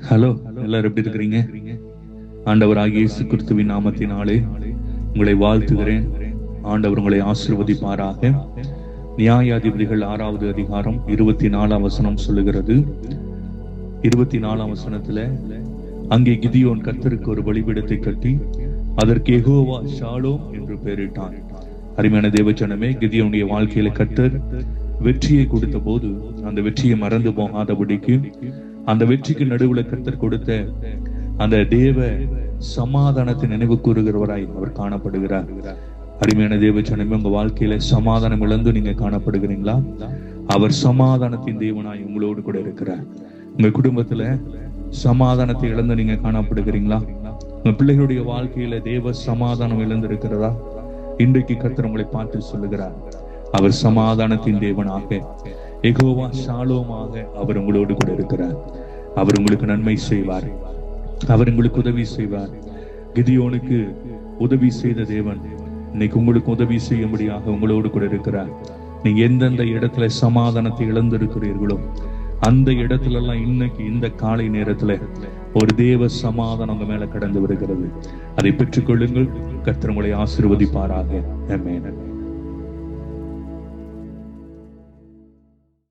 Hello, எல்லாரும் எப்படி இருக்கிறீங்க? ஆண்டவராகிய இயேசு கிறிஸ்துவின் நாமத்தினாலே உங்களை வாழ்த்துகிறேன். ஆண்டவர் உங்களை ஆசீர்வதிப்பாராக. நியாயாதிபதிகள் 6வது அதிகாரம் 24ஆம் வசனம் சொல்லுகிறது. 24ஆம் வசனத்துல, அங்கே கிதியோன் கர்த்தருக்கு ஒரு பலிபீடத்தை கட்டி அதற்கு யெகோவா ஷாலோம் என்று பெயரிட்டான். அருமையான தேவஜனமே, கிதியோனுடைய வாழ்க்கையில கர்த்தர் வெற்றியை கொடுத்த போது அந்த வெற்றியை மறந்து போகாதபடிக்கு அந்த வெற்றிக்கு நடுவுல கர்த்தர் கொடுத்த அந்த தேவ சமாதானத்தை நினைவு கூறுகிறவராய் அவர் காணப்படுகிறார். அருமையான தேவஜனமே, உங்க வாழ்க்கையில சமாதானம் இழந்து நீங்க காணப்படுகிறீங்களா? அவர் சமாதானத்தின் தேவனாய் உங்களோடு கூட இருக்கிறார். உங்க குடும்பத்துல சமாதானத்தை இழந்து நீங்க காணப்படுகிறீங்களா? உங்க பிள்ளைகளுடைய வாழ்க்கையில தேவ சமாதானம் இழந்து இருக்கிறதா? இன்றைக்கு கர்த்தர் உங்களை பார்த்து சொல்லுகிறார், அவர் சமாதானத்தின் தேவனாக, யெகோவா ஷாலோமாக அவர் உங்களோடு கூட இருக்கிறார். அவர் உங்களுக்கு நன்மை செய்வார். அவர் உங்களுக்கு உதவி செய்வார். கிதியோனுக்கு உதவி செய்த தேவன் இன்னைக்கு உங்களுக்கு உதவி செய்யும்படியாக உங்களோடு கூட இருக்கிறார். நீங்க எந்தெந்த இடத்துல சமாதானத்தை இழந்திருக்கிறீர்களோ அந்த இடத்துல எல்லாம் இன்னைக்கு இந்த காலை நேரத்துல ஒரு தேவ சமாதானம் உங்க மேல கடந்து வருகிறது. அதை பெற்றுக்கொள்ளுங்கள். கர்த்தர் உங்களை ஆசீர்வதிப்பாராக. ஆமென்.